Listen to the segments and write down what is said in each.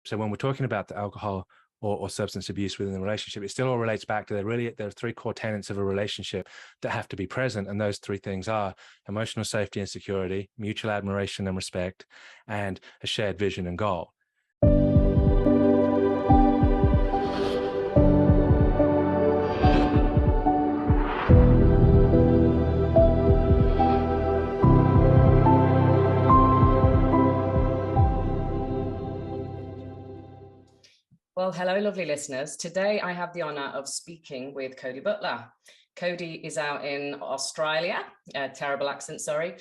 So when we're talking about the alcohol or substance abuse within the relationship, it still all relates back to there are three core tenets of a relationship that have to be present. And those three things are emotional safety and security, mutual admiration and respect, and a shared vision and goal. Well, hello, lovely listeners. Today, I have the honour of speaking with Cody Butler. Cody is out in Australia, terrible accent, sorry.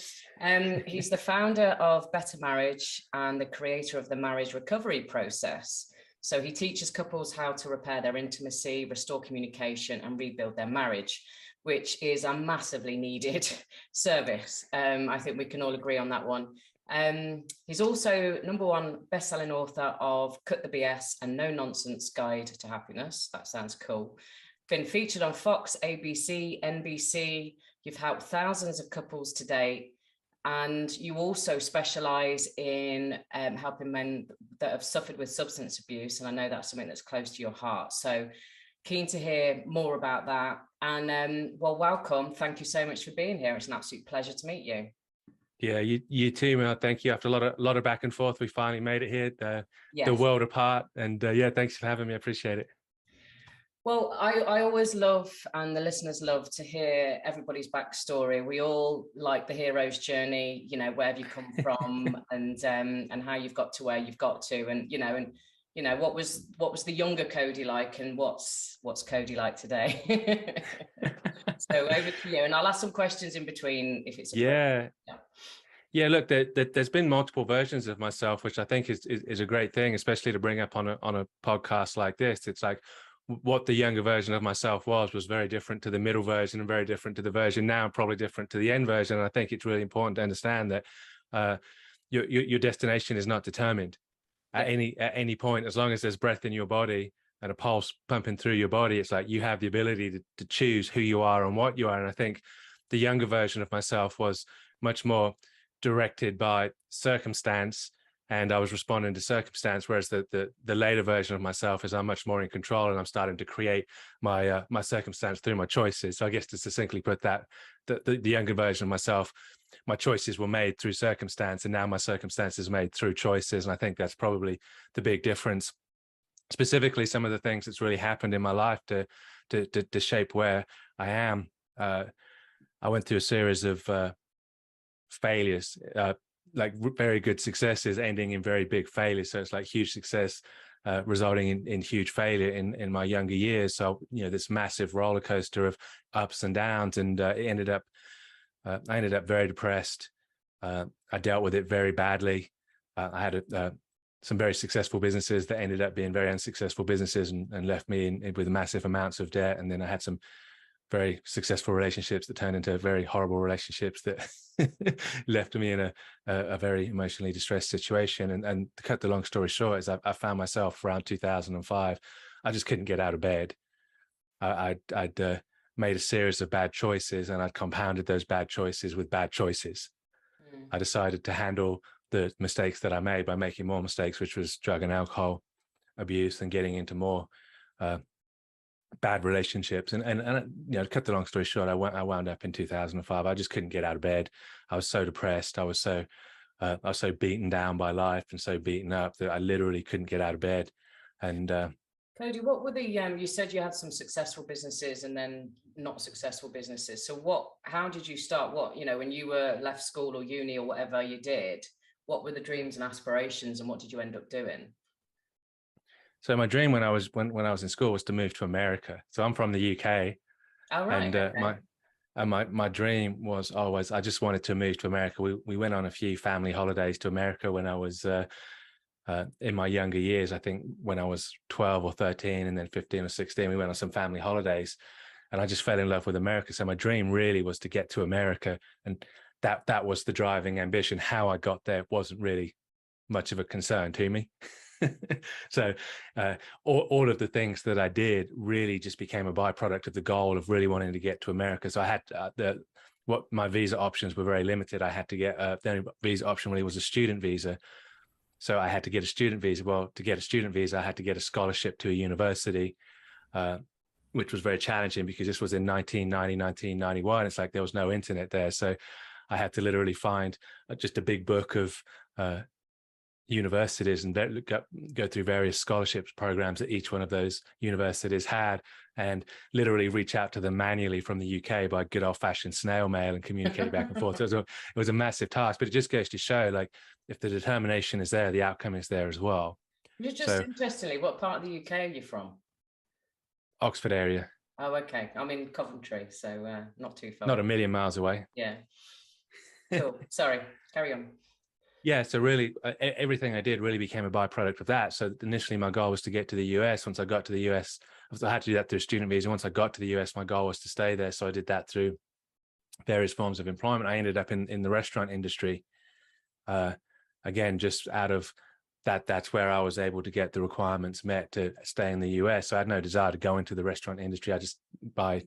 He's the founder of Better Marriage and the creator of the marriage recovery process. So he teaches couples how to repair their intimacy, restore communication, and rebuild their marriage, which is a massively needed service. I think we can all agree on that one. He's also #1 best-selling author of Cut the BS and No Nonsense Guide to Happiness. That sounds cool. Been featured on Fox, ABC, NBC. You've helped thousands of couples to date. And you also specialize in helping men that have suffered with substance abuse. And I know that's something that's close to your heart. So keen to hear more about that. And well, welcome. Thank you so much for being here. It's an absolute pleasure to meet you. Yeah, you too, Mel. Thank you. After a lot of back and forth, we finally made it here. Yes. The world apart, and yeah, thanks for having me. I appreciate it. Well, I always love, and the listeners love, to hear everybody's backstory. We all like the hero's journey, you know, where have you come from, and how you've got to where you've got to, and what was the younger Cody like, and what's Cody like today. So over to you, and I'll ask some questions in between if it's yeah. Yeah, look, there's been multiple versions of myself, which I think is a great thing, especially to bring up on a podcast like this. It's like what the younger version of myself was very different to the middle version and very different to the version now, and probably different to the end version. And I think it's really important to understand that your destination is not determined at any point. As long as there's breath in your body and a pulse pumping through your body, it's like you have the ability to choose who you are and what you are. And I think the younger version of myself was much more directed by circumstance, and I was responding to circumstance, whereas the later version of myself is I'm much more in control, and I'm starting to create my circumstance through my choices. So I guess to succinctly put that, the younger version of myself, my choices were made through circumstance, and now my circumstance is made through choices. And I think that's probably the big difference. Specifically, some of the things that's really happened in my life to shape where I am. I went through a series of failures, like very good successes ending in very big failures. So it's like huge success resulting in huge failure in my younger years. So, this massive roller coaster of ups and downs, and I ended up very depressed. I dealt with it very badly. I had some very successful businesses that ended up being very unsuccessful businesses and left me with massive amounts of debt. And then I had some very successful relationships that turned into very horrible relationships that left me in a very emotionally distressed situation. And to cut the long story short, is I found myself around 2005. I just couldn't get out of bed. I'd made a series of bad choices, and I'd compounded those bad choices with bad choices. I decided to handle the mistakes that I made by making more mistakes, which was drug and alcohol abuse, and getting into more bad relationships. And to cut the long story short, I wound up in 2005. I just couldn't get out of bed. I was so depressed. I was so beaten down by life and so beaten up that I literally couldn't get out of bed. And Cody, what were the you said you had some successful businesses and then not successful businesses. So how did you start? When you were left school or uni or whatever you did, what were the dreams and aspirations, and what did you end up doing? So my dream when I was in school was to move to America. So I'm from the UK. Oh, right. And okay. My dream was always, I just wanted to move to America. We went on a few family holidays to America when I was in my younger years. I think when I was 12 or 13, and then 15 or 16, we went on some family holidays, and I just fell in love with America. So my dream really was to get to America, and that was the driving ambition. How I got there wasn't really much of a concern to me. So all of the things that I did really just became a byproduct of the goal of really wanting to get to America. So I had my visa options were very limited. I had to get the only visa option really was a student visa. So I had to get a student visa. Well, to get a student visa, I had to get a scholarship to a university, which was very challenging because this was in 1990, 1991. It's like there was no internet there. So I had to literally find just a big book of universities and go through various scholarships programs that each one of those universities had, and literally reach out to them manually from the UK by good old-fashioned snail mail and communicate back and forth. So it was a massive task, but it just goes to show, like, if the determination is there, the outcome is there as well. Just interestingly, what part of the UK are you from? Oxford area. Oh, okay. I'm in Coventry, so not too far. Not a million miles away. Yeah. Cool. Sorry, carry on. Yeah, so really everything I did really became a byproduct of that. So initially my goal was to get to the US. Once I got to the US, I had to do that through a student visa. Once I got to the US, my goal was to stay there. So I did that through various forms of employment. I ended up in the restaurant industry. Again, just out of that's where I was able to get the requirements met to stay in the US. So I had no desire to go into the restaurant industry. I just, by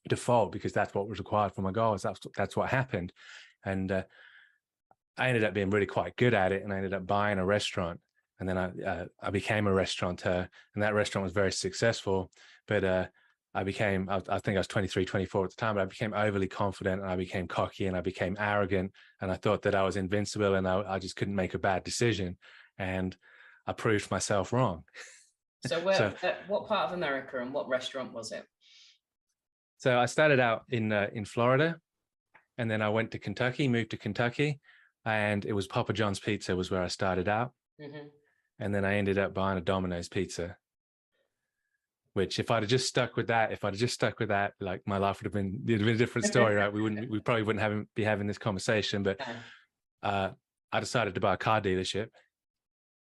default, because that's what was required for my goals, that's what happened. And I ended up being really quite good at it, and I ended up buying a restaurant, and then I became a restaurateur, and that restaurant was very successful. But I think I was 23, 24 at the time, but I became overly confident, and I became cocky, and I became arrogant, and I thought that I was invincible, and I just couldn't make a bad decision, and I proved myself wrong. So what part of America and what restaurant was it? So I started out in Florida, and then I went to Kentucky, moved to Kentucky. And it was Papa John's Pizza was where I started out. Mm-hmm. And then I ended up buying a Domino's pizza, which if I'd have just stuck with that, like my life would have been a different story, right? We probably wouldn't be having this conversation, but I decided to buy a car dealership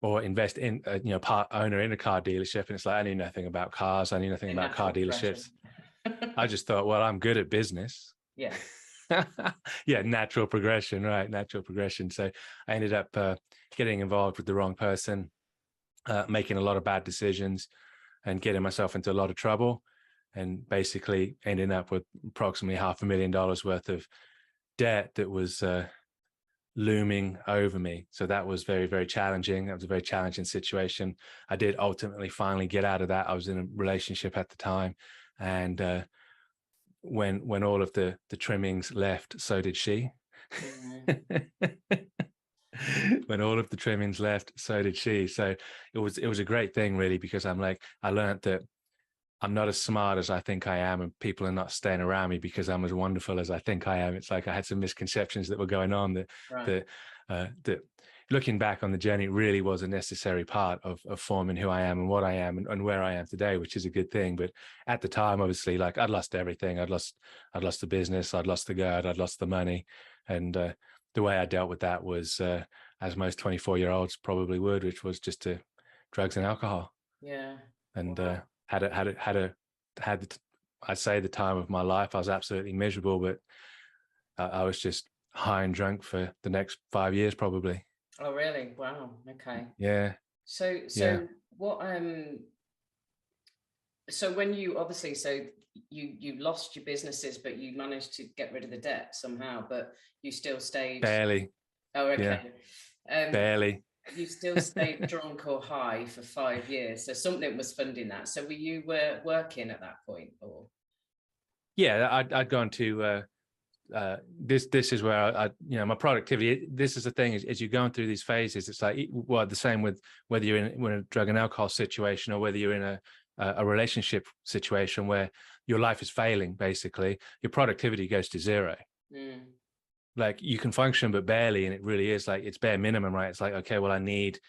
or invest in, part owner in a car dealership. And it's like, I knew nothing about cars. I knew nothing about car dealerships. I just thought, well, I'm good at business. Yeah. Yeah, natural progression, right? Natural progression. So I ended up getting involved with the wrong person, making a lot of bad decisions, and getting myself into a lot of trouble, and basically ending up with approximately $500,000 worth of debt that was looming over me. So that was very, very challenging. That was a very challenging situation. I did ultimately finally get out of that. I was in a relationship at the time, and when all of the trimmings left, so did she. Mm-hmm. When all of the trimmings left, so did she. So it was a great thing, really, because I learned that I'm not as smart as I think I am, and people are not staying around me because I'm as wonderful as I think I am. It's like I had some misconceptions that were going on that looking back on the journey really was a necessary part of forming who I am and what I am and where I am today, which is a good thing. But at the time, obviously, like, I'd lost everything. I'd lost the business. I'd lost the girl. I'd lost the money. And the way I dealt with that was, as most 24-year-olds probably would, which was just to drugs and alcohol. Yeah. And I'd say the time of my life. I was absolutely miserable, but I was just high and drunk for the next 5 years, probably. Oh, really? Wow. Okay. Yeah. So what, so when you obviously, you lost your businesses, but you managed to get rid of the debt somehow, but you still stayed. Barely. Oh, okay. Yeah. Barely. You still stayed drunk or high for 5 years. So something was funding that. So were you working at that point, or? Yeah, I'd gone to, this is where I my productivity, this is the thing, is you're going through these phases. It's like, well, the same with whether you're in a drug and alcohol situation or whether you're in a relationship situation where your life is failing. Basically, your productivity goes to zero. Like, you can function but barely, and it really is like, it's bare minimum, right? It's like, okay, well, I need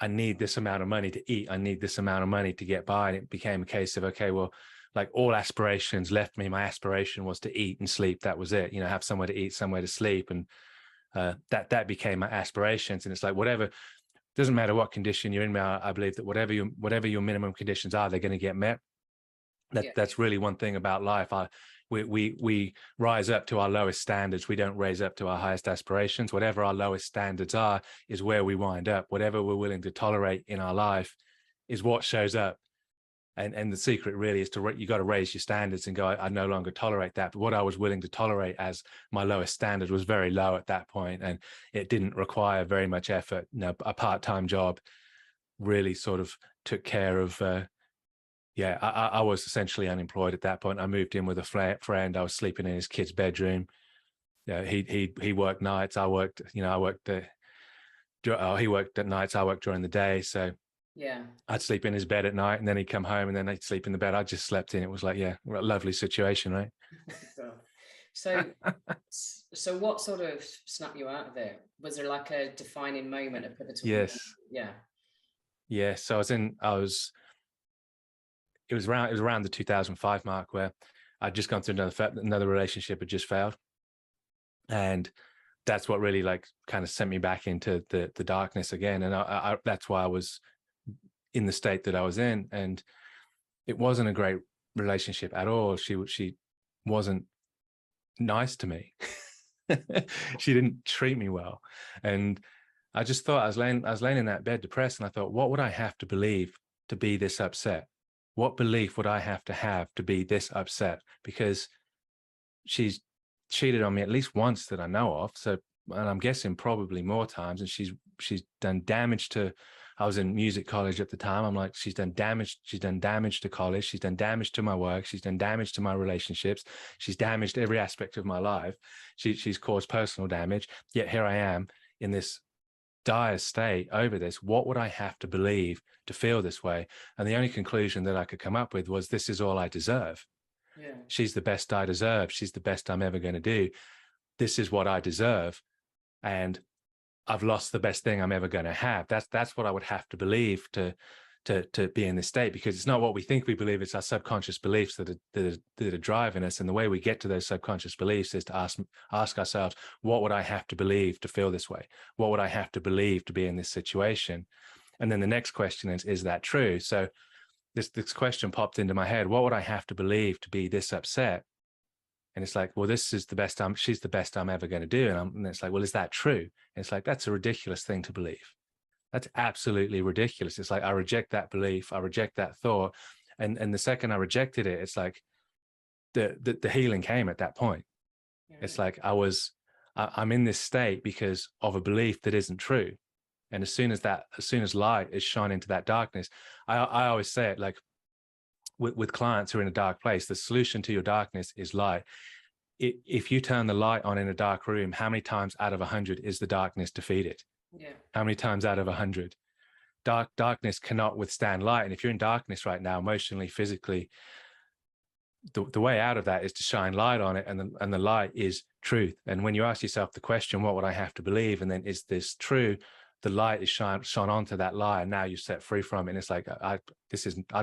this amount of money to eat, I need this amount of money to get by. And it became a case of, okay, well, like, all aspirations left me. My aspiration was to eat and sleep. That was it. Have somewhere to eat, somewhere to sleep. And that became my aspirations. And it's like, whatever, doesn't matter what condition you're in. I believe that whatever your minimum conditions are, they're going to get met. That's really one thing about life. We rise up to our lowest standards. We don't raise up to our highest aspirations. Whatever our lowest standards are is where we wind up. Whatever we're willing to tolerate in our life is what shows up And the secret really is you got to raise your standards and go, I no longer tolerate that. But what I was willing to tolerate as my lowest standard was very low at that point, and it didn't require very much effort. A part-time job really sort of took care of. I was essentially unemployed at that point. I moved in with a friend. I was sleeping in his kid's bedroom. He worked nights. I worked. He worked at nights. I worked during the day. So yeah, I'd sleep in his bed at night, and then he'd come home, and then I'd sleep in the bed I just slept in. It was like, a lovely situation, right? So, so what sort of snapped you out of it? Was there like a defining moment, a pivotal moment? Yes. Yeah. So it was around the 2005 mark where I'd just gone through another relationship had just failed. And that's what really like kind of sent me back into the darkness again. And I that's why I was in the state that I was in. And it wasn't a great relationship at all. She wasn't nice to me. She didn't treat me well. And I just thought I was laying in that bed depressed, and I thought, what would I have to believe to be this upset? What belief would I have to be this upset? Because she's cheated on me at least once that I know of. So, and I'm guessing probably more times. And she's done damage to. I was in music college at the time. I'm like, she's done damage. She's done damage to college. She's done damage to my work. She's done damage to my relationships. She's damaged every aspect of my life. She's caused personal damage. Yet here I am in this dire state over this. What would I have to believe to feel this way? And the only conclusion that I could come up with was, this is all I deserve. Yeah. She's the best I deserve. She's the best I'm ever going to do. This is what I deserve. And I've lost the best thing I'm ever going to have. That's what I would have to believe to be in this state, because it's not what we think we believe. It's our subconscious beliefs that are driving us. And the way we get to those subconscious beliefs is to ask ourselves, what would I have to believe to feel this way? What would I have to believe to be in this situation? And then the next question is that true? So this question popped into my head. What would I have to believe to be this upset? And it's like, well, she's the best I'm ever going to do. And it's like, well, is that true? And it's like, that's a ridiculous thing to believe. That's absolutely ridiculous. It's like, I reject that belief. I reject that thought. And the second I rejected it, it's like the healing came at that point. Mm-hmm. It's like I'm in this state because of a belief that isn't true. And as soon as light is shone into that darkness, I always say it like, with clients who are in a dark place, the solution to your darkness is light. If you turn the light on in a dark room, how many times out of 100 is the darkness defeated? Yeah. How many times out of 100? Darkness cannot withstand light. And if you're in darkness right now, emotionally, physically, the way out of that is to shine light on it. And the light is truth. And when you ask yourself the question, what would I have to believe? And then, is this true? The light is shone onto that lie, and now you're set free from it. And it's like, I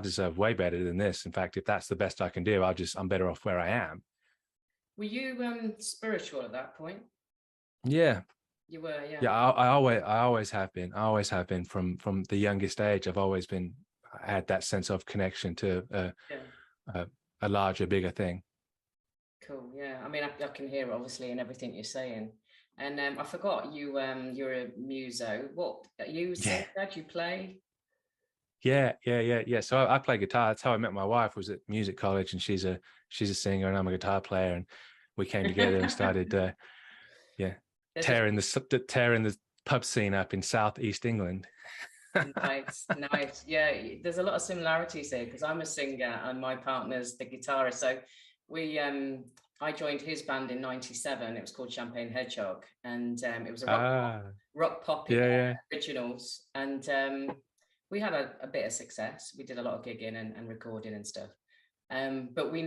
deserve way better than this. In fact, if that's the best I can do, I'm better off where I am. Were you spiritual at that point? Yeah. You were, yeah. Yeah, I always have been. I always have been from the youngest age. I've always had that sense of connection to a larger, bigger thing. Cool. Yeah. I mean, I can hear it obviously in everything you're saying. And I forgot you're a muso. What you said that you play? Yeah. So I play guitar. That's how I met my wife, was at music college, and she's a singer and I'm a guitar player, and we came together and started tearing the pub scene up in southeast England. Nice. Yeah, there's a lot of similarities here, because I'm a singer and my partner's the guitarist. So I joined his band in '97. It was called Champagne Hedgehog, and it was a rock pop originals. And we had a bit of success. We did a lot of gigging and recording and stuff. But we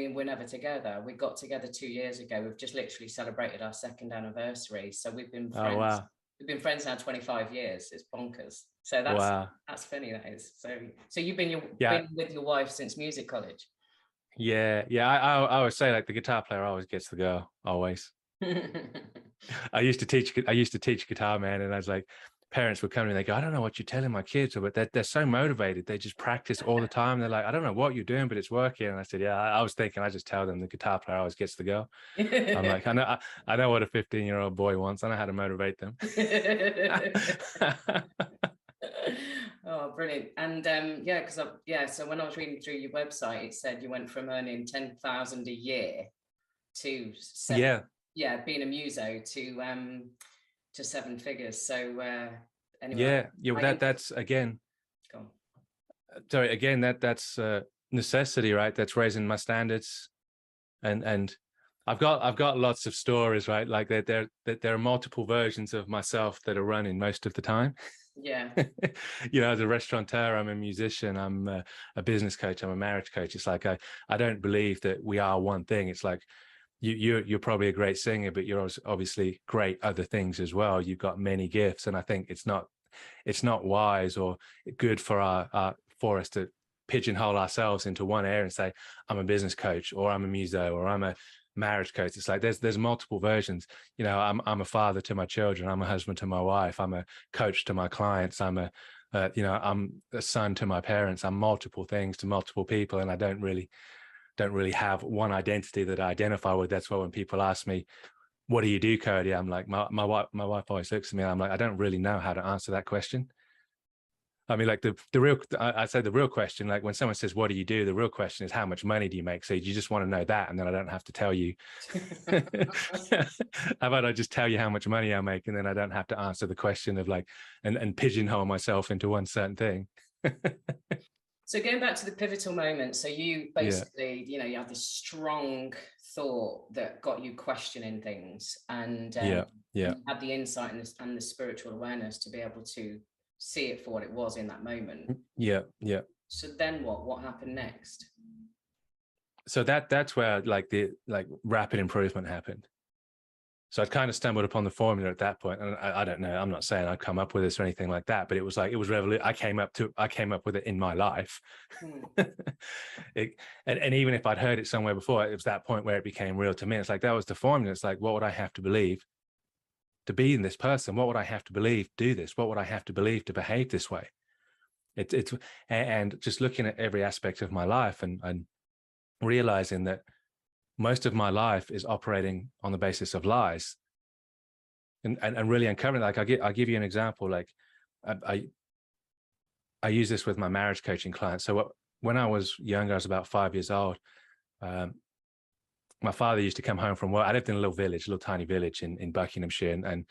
were never together. We got together 2 years ago. We've just literally celebrated our 2nd anniversary. So we've been friends. Oh, wow. We've been friends now 25 years. It's bonkers. So that's funny, that is. So you've been with your wife since music college. Yeah. I always say, like, the guitar player always gets the girl, always. I used to teach guitar, man, and I was like, parents would come and they go, I don't know what you're telling my kids, but they're so motivated. They just practice all the time. They're like, I don't know what you're doing, but it's working. And I said, yeah, I was thinking, I just tell them the guitar player always gets the girl. I'm like, I know what a 15-year-old boy wants. I know how to motivate them. Oh, brilliant. And yeah, because so when I was reading through your website, it said you went from earning 10,000 a year to being a muso to seven figures. So anyway, well, that's again, sorry, again, that's necessity, right? That's raising my standards, and I've got lots of stories, right? Like there are multiple versions of myself that are running most of the time. Yeah. As a restaurateur, I'm a musician, I'm a business coach, I'm a marriage coach. It's like I don't believe that we are one thing. It's like you're probably a great singer, but you're obviously great other things as well. You've got many gifts, and I think it's not wise or good for us to pigeonhole ourselves into one area and say, I'm a business coach, or I'm a muso, or I'm a marriage coach. It's like there's multiple versions. I'm a father to my children, I'm a husband to my wife, I'm a coach to my clients, I'm a son to my parents. I'm multiple things to multiple people, and I don't really have one identity that I identify with. That's why when people ask me, what do you do, Cody? I'm like, my wife always looks at me and I'm like, I don't really know how to answer that question. I mean, like I say the real question, like when someone says, what do you do? The real question is, how much money do you make? So you just want to know that, and then I don't have to tell you. How about I just tell you how much money I make, and then I don't have to answer the question of like, and pigeonhole myself into one certain thing. So going back to the pivotal moment, so you basically, you had this strong thought that got you questioning things, and you had the insight and the spiritual awareness to be able to see it for what it was in that moment. Yeah. So then what happened next? So that's where the rapid improvement happened. So I'd kind of stumbled upon the formula at that point, and I don't know. I'm not saying I'd come up with this or anything like that, but it was revolutionary. I came up with it in my life. And even if I'd heard it somewhere before, it was that point where it became real to me. It's like that was the formula. It's like, what would I have to believe to be in this person? What would I have to believe to do this? What would I have to believe to behave this way? And just looking at every aspect of my life and realizing that most of my life is operating on the basis of lies, and really uncovering. Like I'll give you an example. Like I use this with my marriage coaching clients. So when I was younger, I was about 5 years old. My father used to come home from work. I lived in a little tiny village in Buckinghamshire, and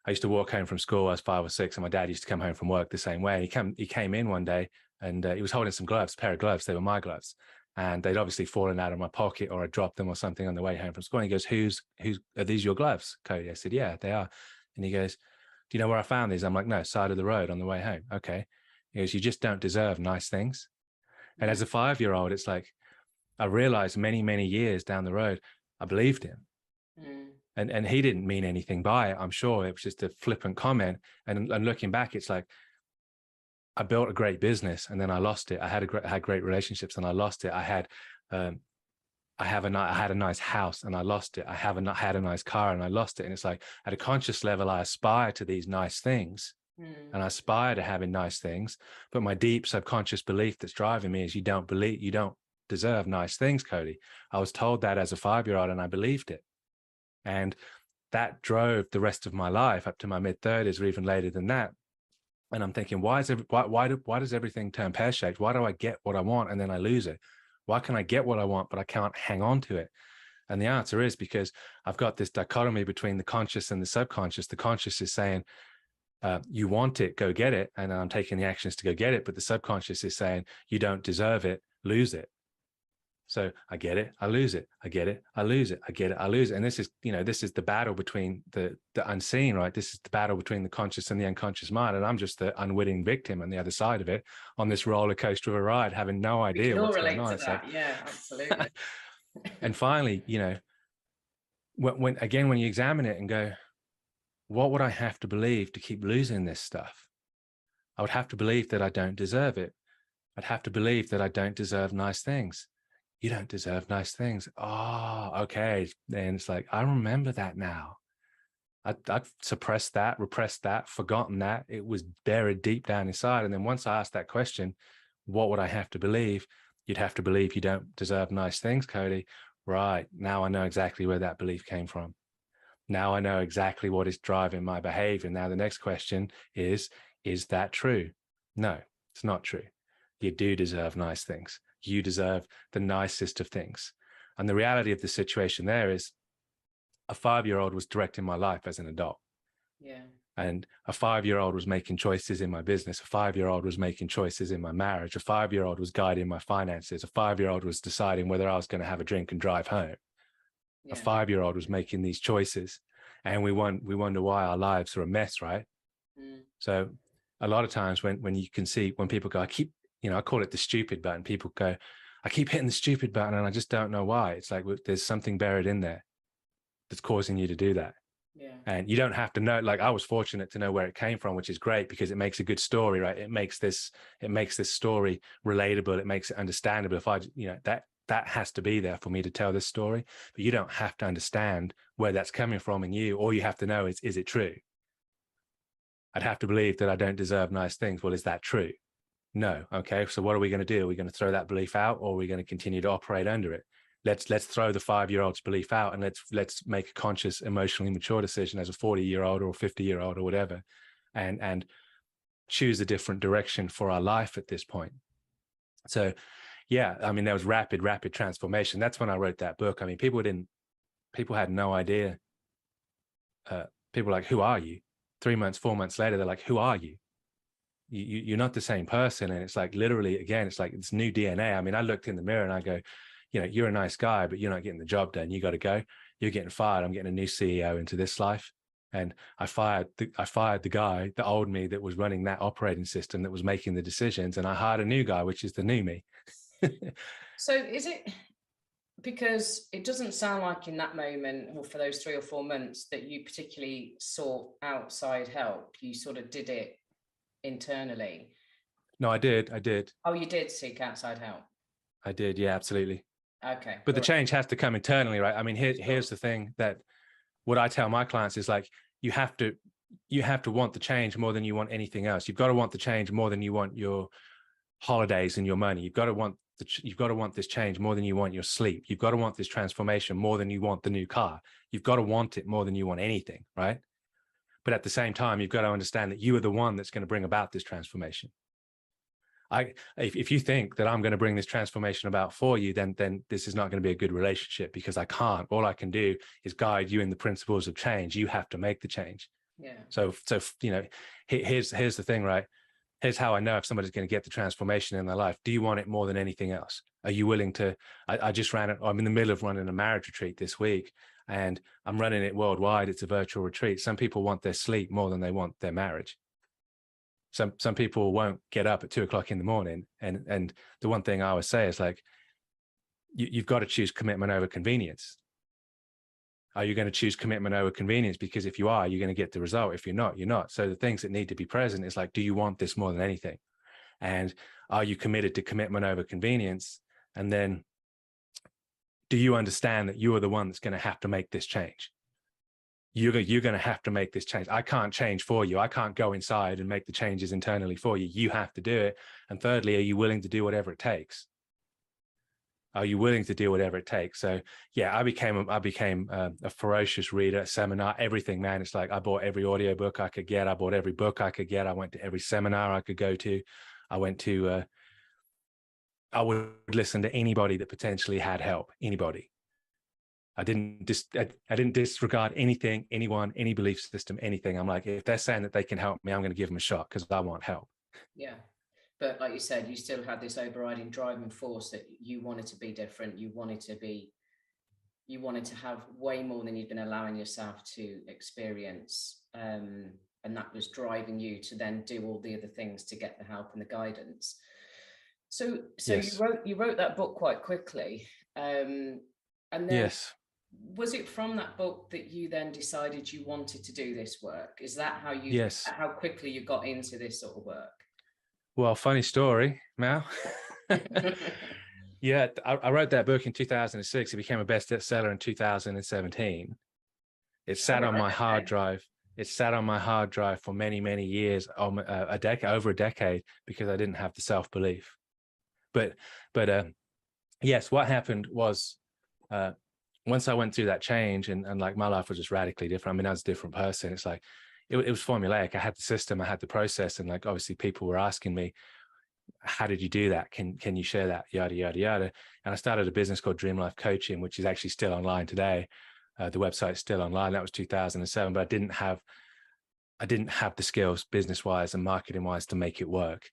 I used to walk home from school. I was 5 or 6, and my dad used to come home from work the same way. He came in one day, and he was holding some gloves, a pair of gloves. They were my gloves, and they'd obviously fallen out of my pocket, or I dropped them or something on the way home from school. And he goes, "Who's are these your gloves, Cody?" I said, "Yeah, they are." And he goes, "Do you know where I found these?" I'm like, "No, side of the road on the way home." Okay. He goes, "You just don't deserve nice things." And as a 5-year-old, it's like I realized many years down the road, I believed him. And he didn't mean anything by it. I'm sure it was just a flippant comment. And looking back, it's like I built a great business and then I lost it. I had great relationships and I lost it. I had a nice house and I lost it. I had a nice car and I lost it. And it's like at a conscious level, I aspire to these nice things. And I aspire to having nice things, but my deep subconscious belief that's driving me is you don't deserve nice things, Cody. I was told that as a 5-year-old and I believed it. And that drove the rest of my life up to my mid-30s or even later than that. And I'm thinking, why does everything turn pear-shaped? Why do I get what I want and then I lose it? Why can I get what I want, but I can't hang on to it? And the answer is because I've got this dichotomy between the conscious and the subconscious. The conscious is saying, you want it, go get it. And I'm taking the actions to go get it. But the subconscious is saying, you don't deserve it, lose it. So I get it, I lose it, I get it, I lose it, I get it, I lose it. And this is the battle between the unseen, right? This is the battle between the conscious and the unconscious mind. And I'm just the unwitting victim on the other side of it on this roller coaster of a ride, having no idea what's going on. To that. Yeah, absolutely. And finally, when you examine it and go, what would I have to believe to keep losing this stuff? I would have to believe that I don't deserve it. I'd have to believe that I don't deserve nice things. You don't deserve nice things. Oh, okay. And it's like, I remember that now. I'd suppressed that, repressed that, forgotten that. It was buried deep down inside. And then once I asked that question, what would I have to believe? You'd have to believe you don't deserve nice things, Cody. Right. Now I know exactly where that belief came from. Now I know exactly what is driving my behavior. Now the next question is that true? No, It's not true. You do deserve nice things. You deserve the nicest of things. And the reality of the situation there is a 5-year-old was directing my life as an adult. Yeah. And a 5-year-old was making choices in my business. A 5-year-old was making choices in my marriage. A 5-year-old was guiding my finances. A 5-year-old was deciding whether I was going to have a drink and drive home. Yeah. A 5-year-old was making these choices. And we wonder why our lives are a mess, right? So a lot of times when you can see, when people go, I call it the stupid button. People go, I keep hitting the stupid button and I just don't know why. It's like, there's something buried in there that's causing you to do that. Yeah. And you don't have to know, like I was fortunate to know where it came from, which is great because it makes a good story, right? It makes this story relatable. It makes it understandable. If that has to be there for me to tell this story, but you don't have to understand where that's coming from in you. All you have to know is it true? I'd have to believe that I don't deserve nice things. Well, is that true? No. Okay. So what are we going to do? Are we going to throw that belief out, or are we going to continue to operate under it? Let's throw the 5-year-old's belief out and let's make a conscious, emotionally mature decision as a 40-year-old or a 50-year-old or whatever, and choose a different direction for our life at this point. So yeah, I mean, there was rapid transformation. That's when I wrote that book. I mean, people had no idea. People were like, who are you? 3 months, 4 months later, they're like, who are you? You're not the same person. And it's like, literally, again, it's like it's new DNA. I mean, I looked in the mirror and I go, you're a nice guy, but you're not getting the job done. You got to go. You're getting fired. I'm getting a new CEO into this life. And I fired the guy, the old me that was running that operating system, that was making the decisions. And I hired a new guy, which is the new me. So is it, because it doesn't sound like in that moment, or for those 3 or 4 months, that you particularly sought outside help. You sort of did it internally. No, I did. Oh, you did seek outside help? I did. Yeah, absolutely. Okay. But the change has to come internally, right? I mean, here's the thing, that what I tell my clients is like, you have to want the change more than you want anything else. You've got to want the change more than you want your holidays and your money. You've got to want this change more than you want your sleep. You've got to want this transformation more than you want the new car. You've got to want it more than you want anything, right? But at the same time, you've got to understand that you are the one that's going to bring about this transformation. If you think that I'm going to bring this transformation about for you, then this is not going to be a good relationship, because I can't. All I can do is guide you in the principles of change. You have to make the change. Yeah. So here's the thing, right? Here's how I know if somebody's going to get the transformation in their life. Do you want it more than anything else? Are you willing to? I'm in the middle of running a marriage retreat this week, and I'm running it worldwide. It's a virtual retreat. Some people want their sleep more than they want their marriage. Some people won't get up at 2 o'clock in the morning. And the one thing I always say is like, you've got to choose commitment over convenience. Are you going to choose commitment over convenience? Because if you are, you're going to get the result. If you're not, you're not. So the things that need to be present is like, do you want this more than anything? And are you committed to commitment over convenience? And then do you understand that you are the one that's going to have to make this change? You're going to have to make this change. I can't change for you. I can't go inside and make the changes internally for you. You have to do it. And thirdly, are you willing to do whatever it takes? Are you willing to do whatever it takes? So yeah, I became a ferocious reader, seminar, everything, man. It's like I bought every audiobook I could get. I bought every book I could get. I went to every seminar I could go to. I would listen to anybody that potentially had help, anybody. I didn't disregard anything, anyone, any belief system, anything. I'm like, if they're saying that they can help me, I'm going to give them a shot because I want help. Yeah. But like you said, you still had this overriding driving force that you wanted to be different. You wanted to have way more than you'd been allowing yourself to experience. And that was driving you to then do all the other things to get the help and the guidance. So yes. You wrote that book quite quickly. And then yes. Was it from that book that you then decided you wanted to do this work? Is that how how quickly you got into this sort of work? Well, funny story, Mal. Yeah, I wrote that book in 2006. It became a bestseller in 2017. It sat on my hard drive. It sat on my hard drive for many, many years, over a decade, because I didn't have the self-belief. But yes, what happened was, once I went through that change and like my life was just radically different. I mean, I was a different person. It's like, it was formulaic. I had the system, I had the process. And like, obviously people were asking me, how did you do that? Can you share that? Yada, yada, yada. And I started a business called Dream Life Coaching, which is actually still online today. The website's still online. That was 2007, but I didn't have the skills business wise and marketing wise to make it work,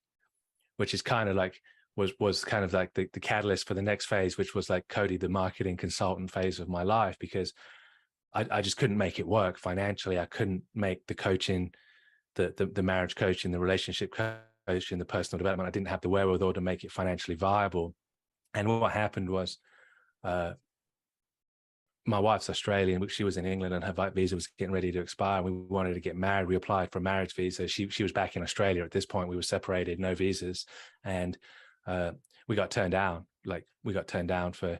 which is kind of like was kind of like the catalyst for the next phase, which was like Cody, the marketing consultant phase of my life, because I just couldn't make it work financially. I couldn't make the coaching, the marriage coaching, the relationship coaching, the personal development. I didn't have the wherewithal to make it financially viable. And what happened was, my wife's Australian, but she was in England and her visa was getting ready to expire. We wanted to get married. We applied for a marriage visa. She was back in Australia at this point. We were separated, no visas, and we got turned down. Like, we got turned down for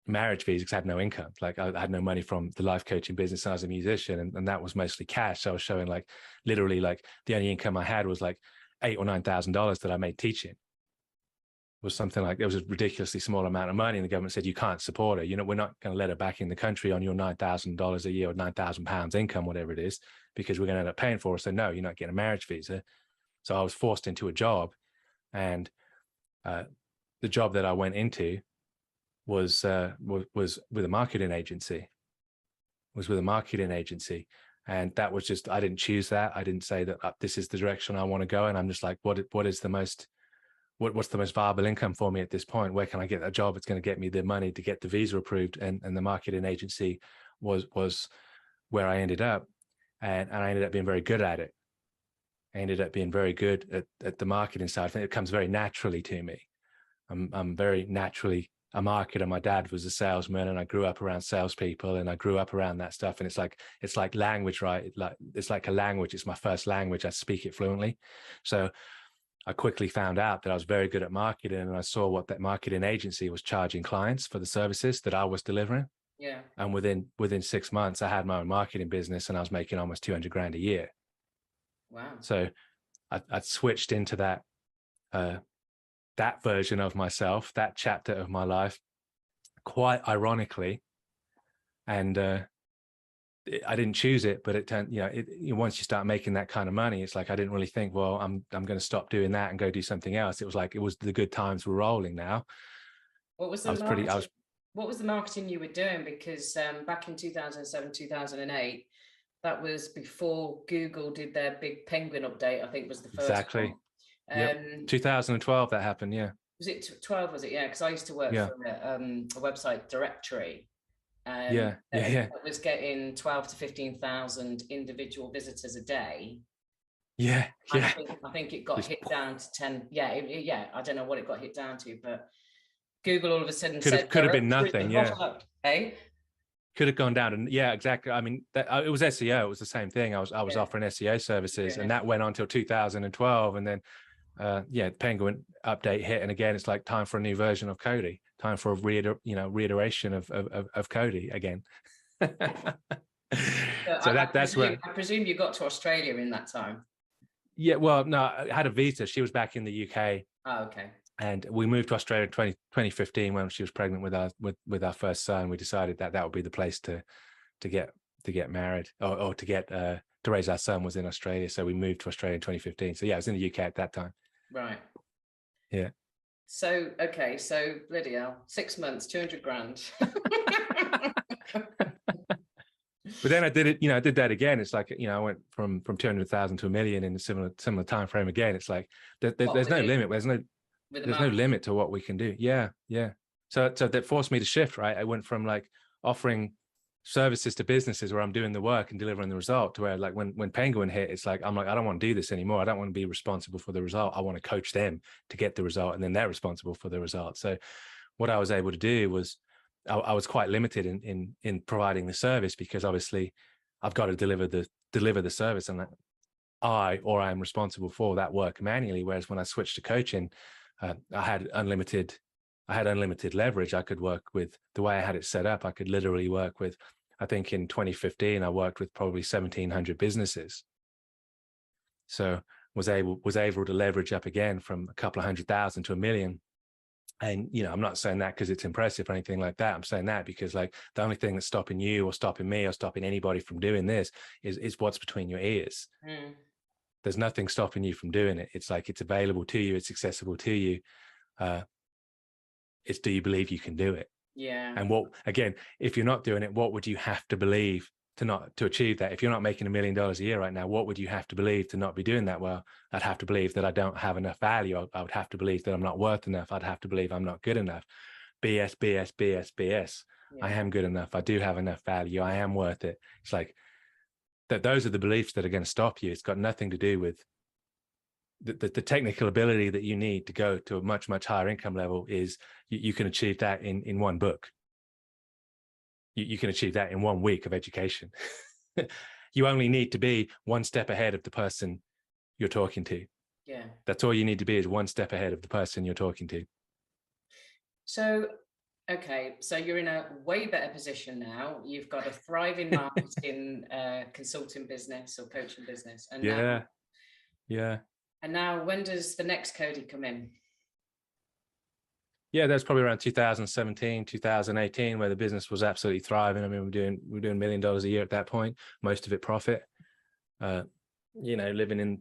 marriage visa because I had no income. Like, I had no money from the life coaching business. And I was a musician, and that was mostly cash. So I was showing, like, literally, like, the only income I had was like $8,000 or $9,000 that I made teaching. Was something like, it was a ridiculously small amount of money, and the government said, you can't support her. You know, we're not going to let her back in the country on your $9,000 a year or £9,000 income, whatever it is, because we're going to end up paying for her. So no, you're not getting a marriage visa. So I was forced into a job, and the job that I went into was with a marketing agency. And that was just, I didn't choose that. I didn't say that this is the direction I want to go. And I'm just like, what's the most viable income for me at this point? Where can I get a job that's going to get me the money to get the visa approved? And the marketing agency was where I ended up. And I ended up being very good at it. I ended up being very good at the marketing side. I think it comes very naturally to me. I'm very naturally a marketer. My dad was a salesman, and I grew up around salespeople, and I grew up around that stuff. And it's like language, right? It's like a language. It's my first language. I speak it fluently. So I quickly found out that I was very good at marketing, and I saw what that marketing agency was charging clients for the services that I was delivering. Yeah. And within 6 months, I had my own marketing business, and I was making almost 200 grand a year. Wow. So I switched into that version of myself, that chapter of my life, quite ironically. And I didn't choose it, but it turned, once you start making that kind of money, it's like, I didn't really think, well, I'm going to stop doing that and go do something else. It was like, it was the good times were rolling now. What was the marketing? What was the marketing you were doing? Because back in 2007, 2008, that was before Google did their big penguin update, I think was the first exactly one. Yep. 2012 that happened. Yeah. Was it 12? Was it? Yeah, because I used to work for a website directory. That was getting 12 to 15,000 individual visitors a day. Yeah. I think it got hit down to 10. Yeah. I don't know what it got hit down to, but Google all of a sudden said could have been nothing. Yeah. Hey. Could have gone down, and yeah, exactly. I mean, it was SEO. It was the same thing. I was offering SEO services, and that went on until 2012, and then Penguin update hit, and again, it's like time for a new version of Cody. Time for a reiteration of Cody again. So that's where I presume you got to Australia in that time. Yeah, well, no, I had a visa. She was back in the UK. Oh, okay. And we moved to Australia in 2015 when she was pregnant with our first son. We decided that would be the place to get married or to raise our son was in Australia. So we moved to Australia in 2015. So yeah, I was in the UK at that time. Right. Yeah. So, okay. So bloody hell, 6 months, 200 grand. But then I did it, I did that again. It's like, I went from 200,000 to $1 million in a similar time frame again. It's like, there's no limit. There's no limit to what we can do. Yeah. So that forced me to shift, right? I went from like offering services to businesses where I'm doing the work and delivering the result to where, like, when Penguin hit, it's like, I'm like, I don't want to do this anymore. I don't want to be responsible for the result. I want to coach them to get the result, and then they're responsible for the result. So what I was able to do was I was quite limited in providing the service, because obviously I've got to deliver the service, and I am responsible for that work manually. Whereas when I switched to coaching, I had unlimited leverage. I could work with the way I had it set up. I could literally work with, I think in 2015, I worked with probably 1,700 businesses. So was able to leverage up again from a couple of 100,000 to $1 million. And, I'm not saying that because it's impressive or anything like that. I'm saying that because, like, the only thing that's stopping you or stopping me or stopping anybody from doing this is what's between your ears. there's nothing stopping you from doing it. It's like, it's available to you, it's accessible to you. It's, do you believe you can do it? Yeah. And what, again, if you're not doing it, what would you have to believe to achieve that? If you're not making $1 million a year right now, what would you have to believe to not be doing that? Well, I'd have to believe that I don't have enough value. I would have to believe that I'm not worth enough. I'd have to believe I'm not good enough. BS, BS, BS, BS. Yeah. I am good enough. I do have enough value. I am worth it. It's like that. Those are the beliefs that are going to stop you. It's got nothing to do with the technical ability that you need to go to a much, much higher income level. Is you can achieve that in one book. You can achieve that in 1 week of education. You only need to be one step ahead of the person you're talking to. Yeah. That's all you need to be, is one step ahead of the person you're talking to. So, okay, so you're in a way better position now. You've got a thriving marketing consulting business or coaching business. And now when does the next Cody come in? Yeah, that's probably around 2017, 2018, where the business was absolutely thriving. I mean, we're doing $1 million a year at that point, most of it profit. Living in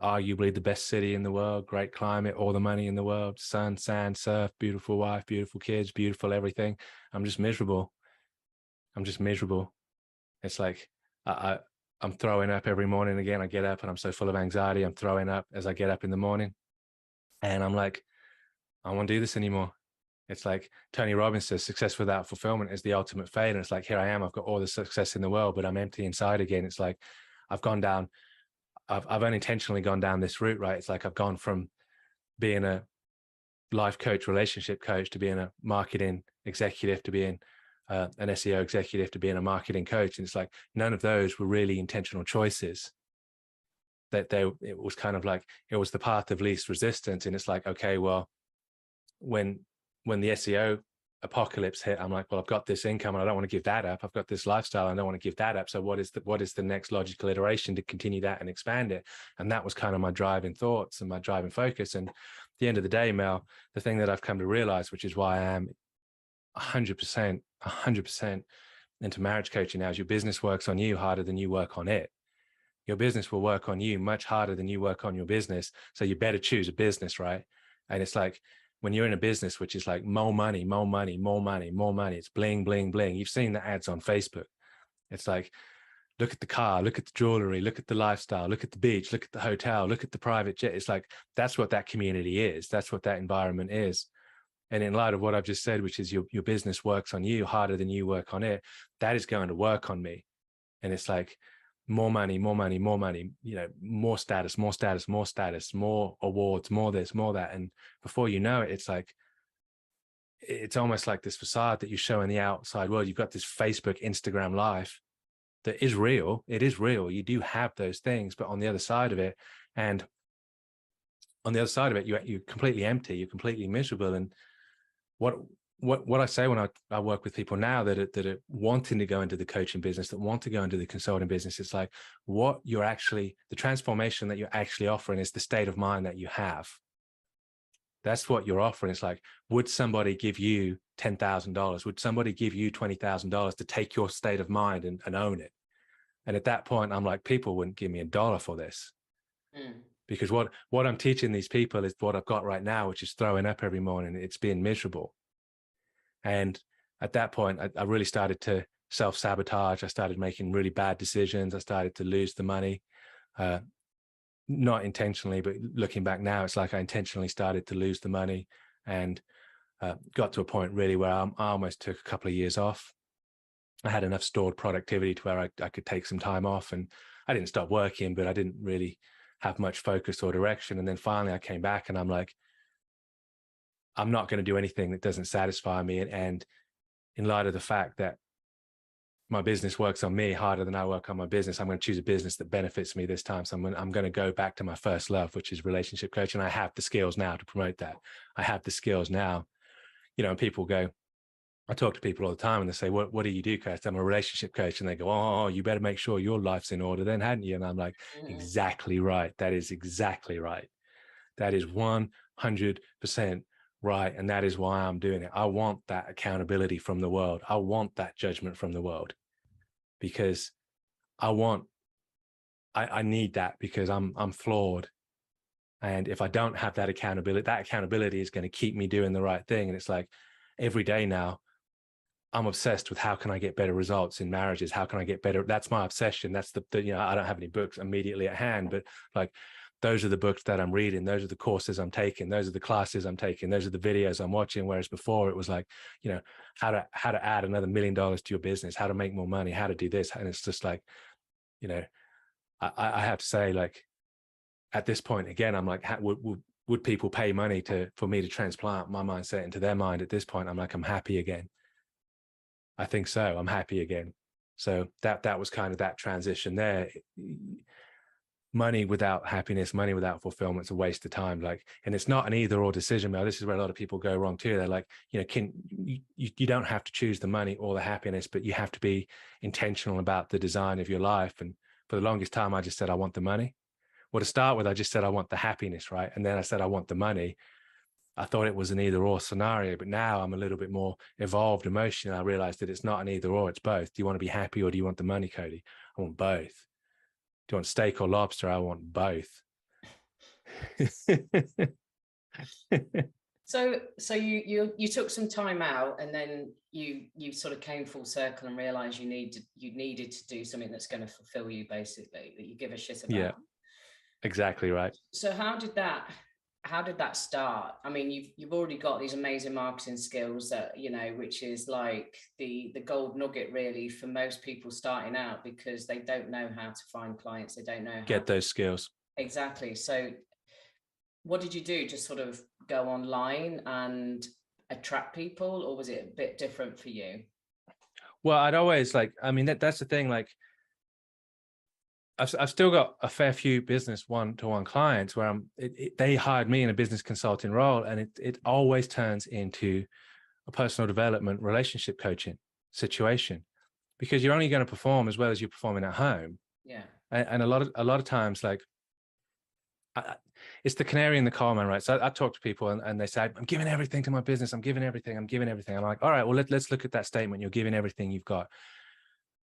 arguably the best city in the world, great climate, all the money in the world, sun, sand, surf, beautiful wife, beautiful kids, beautiful everything. I'm just miserable. It's like I'm throwing up every morning again. I get up and I'm so full of anxiety. I'm throwing up as I get up in the morning. And I'm like, I don't want to do this anymore. It's like Tony Robbins says, success without fulfillment is the ultimate failure. And it's like, here I am, I've got all the success in the world, but I'm empty inside again. It's like, I've unintentionally gone down this route, right? It's like, I've gone from being a life coach, relationship coach, to being a marketing executive, to being an SEO executive, to being a marketing coach. And it's like, none of those were really intentional choices. It was kind of like, it was the path of least resistance. And it's like, okay, well, when the SEO apocalypse hit, I'm like, well, I've got this income and I don't want to give that up. I've got this lifestyle and I don't want to give that up. So what is the next logical iteration to continue that and expand it? And that was kind of my driving thoughts and my driving focus. And at the end of the day, Mel, the thing that I've come to realize, which is why I am 100% into marriage coaching now, is your business works on you harder than you work on it. Your business will work on you much harder than you work on your business. So you better choose a business, right? And it's like, when you're in a business, which is like more money, more money, more money, more money, it's bling, bling, bling. You've seen the ads on Facebook. It's like, look at the car, look at the jewelry, look at the lifestyle, look at the beach, look at the hotel, look at the private jet. It's like, that's what that community is. That's what that environment is. And in light of what I've just said, which is your business works on you harder than you work on it, that is going to work on me. And it's like, more money, more money, more money, more status, more status, more status, more awards, more this, more that. And before you know it, it's like, it's almost like this facade that you show in the outside world. You've got this Facebook, Instagram life that is real. It is real. You do have those things, but on the other side of it, you're completely empty. You're completely miserable. And what I say when I work with people now that are wanting to go into the coaching business, that want to go into the consulting business, it's like, the transformation that you're actually offering is the state of mind that you have. That's what you're offering. It's like, would somebody give you $10,000? Would somebody give you $20,000 to take your state of mind and own it? And at that point, I'm like, people wouldn't give me $1 for this. Because what I'm teaching these people is what I've got right now, which is throwing up every morning. It's being miserable. And at that point, I really started to self-sabotage. I started making really bad decisions. I started to lose the money, not intentionally, but looking back now, it's like I intentionally started to lose the money, and got to a point really where I almost took a couple of years off. I had enough stored productivity to where I could take some time off, and I didn't stop working, but I didn't really have much focus or direction. And then finally I came back and I'm like, I'm not going to do anything that doesn't satisfy me. And in light of the fact that my business works on me harder than I work on my business, I'm going to choose a business that benefits me this time. So I'm going to go back to my first love, which is relationship coaching. I have the skills now to promote that. I have the skills now. And people go, I talk to people all the time and they say, what do you do, coach? I'm a relationship coach. And they go, oh, you better make sure your life's in order then, hadn't you? And I'm like, exactly right. That is exactly right. That is 100% right. And that is why I'm doing it. I want that accountability from the world. I want that judgment from the world, because I want I need that because I'm flawed. And if I don't have that accountability is going to keep me doing the right thing. And it's like every day now, I'm obsessed with how can I get better results in marriages? How can I get better? That's my obsession. That's the you know, I don't have any books immediately at hand, but like those are the books that I'm reading. Those are the courses I'm taking. Those are the classes I'm taking. Those are the videos I'm watching. Whereas before it was like, you know, how to add another $1 million to your business, how to make more money, how to do this. And it's just like, you know, I have to say, like, at this point, again, I'm like, would people pay money for me to transplant my mindset into their mind? At this point, I'm like, I'm happy again. I think so. I'm happy again. So that was kind of that transition there. Money without happiness, money without fulfillment is a waste of time. Like, and it's not an either or decision. Now, this is where a lot of people go wrong too. They're like, you know, you don't have to choose the money or the happiness, but you have to be intentional about the design of your life. And for the longest time, I just said, I want the money. Well, to start with, I just said, I want the happiness, right? And then I said, I want the money. I thought it was an either or scenario, but now I'm a little bit more evolved emotionally. I realized that it's not an either or, it's both. Do you want to be happy or do you want the money, Cody? I want both. Do you want steak or lobster? I want both. So you took some time out, and then you sort of came full circle and realized you needed to do something that's going to fulfill you, basically, that you give a shit about. Yeah, exactly right. So how did that start? I mean, you've already got these amazing marketing skills that, you know, which is like the gold nugget really for most people starting out, because they don't know how to find clients. They don't know how get those skills. Exactly. So what did you do? Just sort of go online and attract people, or was it a bit different for you? Well, I'd always like, I mean, that's the thing, like, I've still got a fair few business one-to-one clients where they hired me in a business consulting role, and it always turns into a personal development relationship coaching situation, because you're only going to perform as well as you're performing at home. Yeah. And a lot of times, like, it's the canary in the coal mine, right? So I talk to people and they say, I'm giving everything to my business. I'm giving everything. I'm like, all right, well, let's look at that statement. You're giving everything you've got.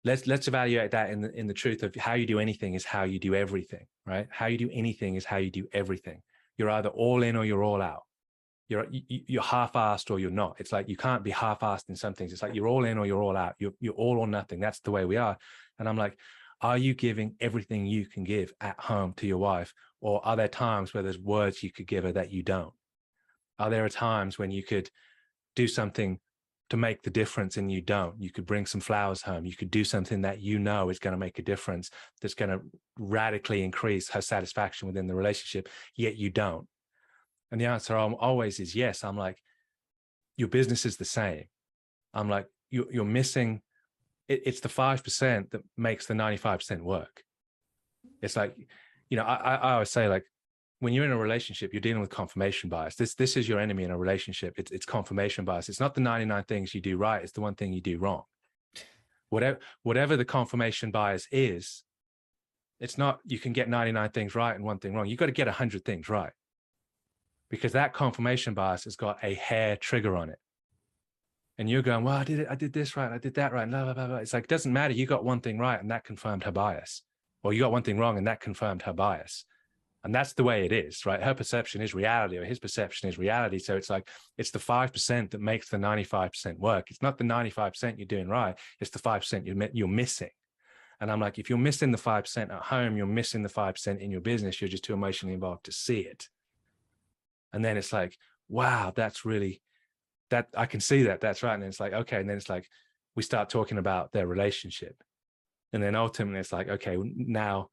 Let's evaluate that in the truth of how you do anything is how you do everything, right? How you do anything is how you do everything. You're either all in or you're all out. You're half-assed or you're not. It's like you can't be half-assed in some things. It's like you're all in or you're all out. You're all or nothing. That's the way we are. And I'm like, are you giving everything you can give at home to your wife? Or are there times where there's words you could give her that you don't? Are there times when you could do something to make the difference and you don't? You could bring some flowers home. You could do something that you know is going to make a difference, that's going to radically increase her satisfaction within the relationship, yet you don't. And the answer always is yes. I'm like, your business is the same. I'm like, you're missing, it's the 5% that makes the 95% work. It's like, you know, I always say, like, when you're in a relationship, you're dealing with confirmation bias. This is your enemy in a relationship. It's confirmation bias. It's not the 99 things you do right. It's the one thing you do wrong. Whatever the confirmation bias is, it's not, you can get 99 things right and one thing wrong. You've got to get 100 things right, because that confirmation bias has got a hair trigger on it. And you're going, well, I did this right. I did that right. Blah, blah, blah, blah. It's like, it doesn't matter. You got one thing right and that confirmed her bias. Or you got one thing wrong and that confirmed her bias. And that's the way it is, right? Her perception is reality, or his perception is reality. So it's like, it's the 5% that makes the 95% work. It's not the 95% you're doing right. It's the 5% you're missing. And I'm like, if you're missing the 5% at home, you're missing the 5% in your business. You're just too emotionally involved to see it. And then it's like, wow, that's really, that I can see that. That's right. And it's like, okay. And then it's like, we start talking about their relationship. And then ultimately it's like, okay, now,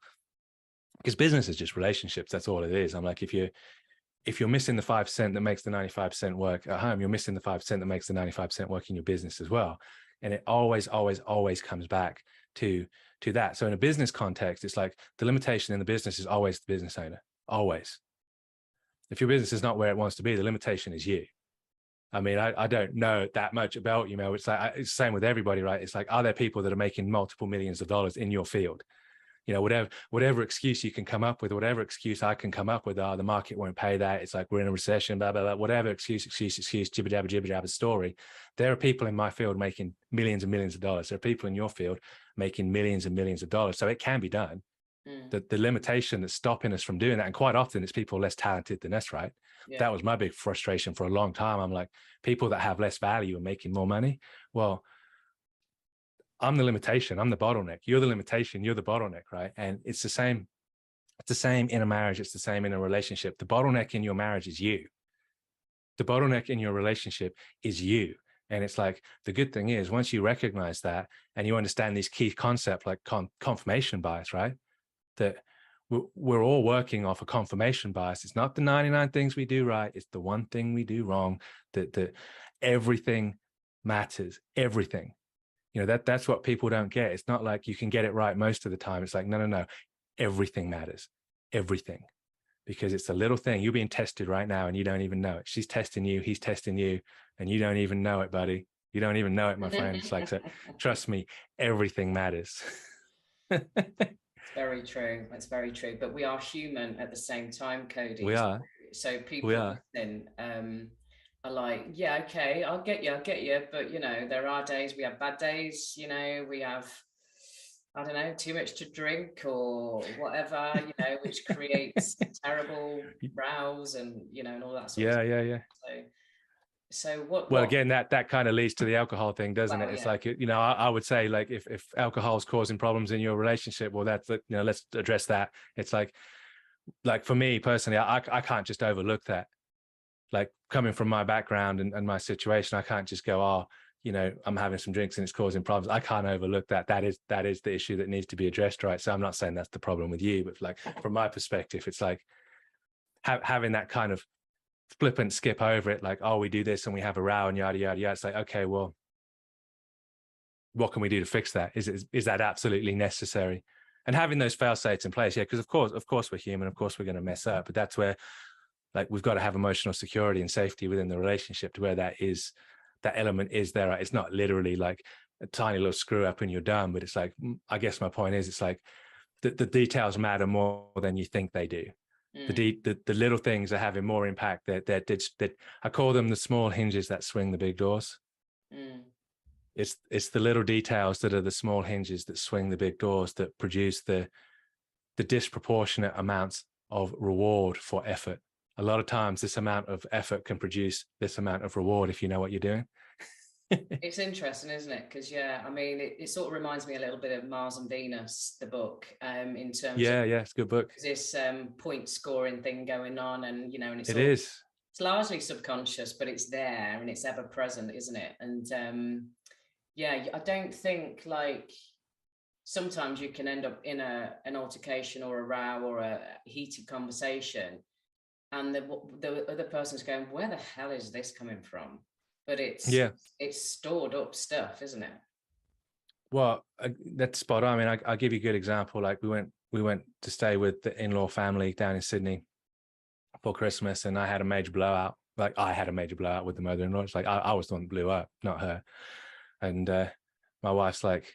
because business is just relationships. That's all it is. I'm like, if you're missing the 5% that makes the 95% work at home, you're missing the 5% that makes the 95% work in your business as well. And it always comes back to that. So in a business context, it's like the limitation in the business is always the business owner. Always. If your business is not where it wants to be, the limitation is you. I mean, I don't know that much about, you know, it's like, it's the same with everybody, right? It's like, are there people that are making multiple millions of dollars in your field? You know, whatever excuse you can come up with, whatever excuse I can come up with, the market won't pay that. It's like, we're in a recession, blah, blah, blah, whatever excuse, jibber jabber story. There are people in my field making millions and millions of dollars. There are people in your field making millions and millions of dollars. So it can be done. The limitation that's stopping us from doing that. And quite often it's people less talented than us, right? Yeah. That was my big frustration for a long time. I'm like, people that have less value and making more money. Well, I'm the limitation. I'm the bottleneck. You're the limitation. You're the bottleneck, right? And it's the same. It's the same in a marriage. It's the same in a relationship. The bottleneck in your marriage is you. The bottleneck in your relationship is you. And it's like, the good thing is, once you recognize that and you understand these key concepts like confirmation bias, right? That we're all working off a confirmation bias. It's not the 99 things we do right. It's the one thing we do wrong. That everything matters. Everything. You know, that's what people don't get. It's not like you can get it right most of the time. It's like, no. Everything matters. Everything. Because it's a little thing. You're being tested right now and you don't even know it. She's testing you. He's testing you. And you don't even know it, buddy. You don't even know it, my friend. It's like, so trust me, everything matters. It's very true. It's very true. But we are human at the same time, Cody. We are. So people listening are like, yeah, okay, I'll get you. But, you know, there are days, we have bad days, you know, we have, I don't know, too much to drink or whatever, you know, which creates terrible rows and, you know, and all that sort of stuff. Yeah. So what? Well, again, that kind of leads to the alcohol thing, doesn't it? It's like, you know, I would say, like, if alcohol is causing problems in your relationship, well, that's, you know, let's address that. It's like for me personally, I can't just overlook that. Like, coming from my background and my situation, I can't just go, oh, you know, I'm having some drinks and it's causing problems. I can't overlook that. That is the issue that needs to be addressed, right? So I'm not saying that's the problem with you, but like, from my perspective, it's like having that kind of flippant skip over it, like, oh, we do this and we have a row and yada yada yada. It's like, okay, well, what can we do to fix that? Is that absolutely necessary? And having those fail safes in place, yeah, because of course we're human, of course we're going to mess up, but that's where, like, we've got to have emotional security and safety within the relationship to where that element is there. It's not literally like a tiny little screw up and you're done, but it's like, I guess my point is, it's like the details matter more than you think they do. The little things are having more impact. That I call them the small hinges that swing the big doors. It's the little details that are the small hinges that swing the big doors, that produce the disproportionate amounts of reward for effort. A lot of times this amount of effort can produce this amount of reward if you know what you're doing. It's interesting, isn't it? Because, yeah, I mean, it sort of reminds me a little bit of Mars and Venus, the book, in terms of, it's a good book. This point scoring thing going on, and, you know, and it's largely subconscious, but it's there and it's ever present, isn't it? And yeah, I don't think, like, sometimes you can end up in an altercation or a row or a heated conversation, and the other person's going, where the hell is this coming from? But it's stored up stuff, isn't it? Well, that's spot on. I mean, I'll give you a good example. Like, we went to stay with the in-law family down in Sydney for Christmas, and I had a major blowout. Like, I had a major blowout with the mother-in-law. It's like I was the one that blew up, not her. And my wife's like,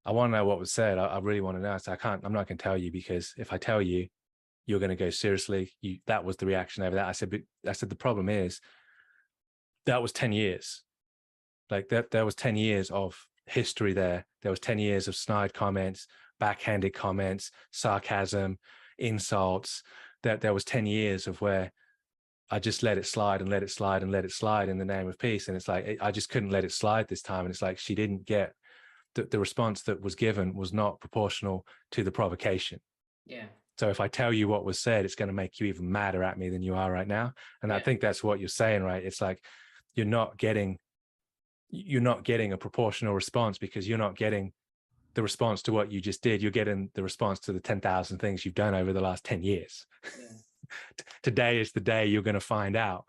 I want to know what was said. I really want to know. So I'm not going to tell you, because if I tell you, you're going to go, seriously, that was the reaction over that. I said, the problem is, that was 10 years. Like, there was 10 years of history there. There was 10 years of snide comments, backhanded comments, sarcasm, insults. There was 10 years of where I just let it slide and let it slide and let it slide in the name of peace. And it's like, I just couldn't let it slide this time. And it's like, she didn't get the response that was given was not proportional to the provocation. Yeah. So if I tell you what was said, it's going to make you even madder at me than you are right now. And I think that's what you're saying, right? It's like, you're not getting a proportional response, because you're not getting the response to what you just did. You're getting the response to the 10,000 things you've done over the last 10 years. Yeah. Today is the day you're going to find out.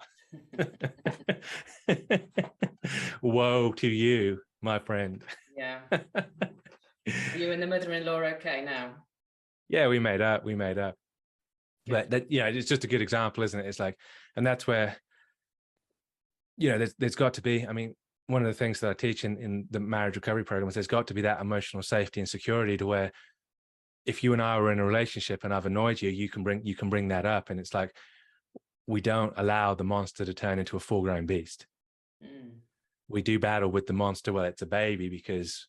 Woe to you, my friend. Yeah. You and the mother-in-law okay now? Yeah, we made up. Good. But that, it's just a good example, isn't it? It's like, and that's where, there's got to be, I mean, one of the things that I teach in the marriage recovery program is there's got to be that emotional safety and security to where, if you and I were in a relationship and I've annoyed you, you can bring that up. And it's like, we don't allow the monster to turn into a full-grown beast. We do battle with the monster while it's a baby, because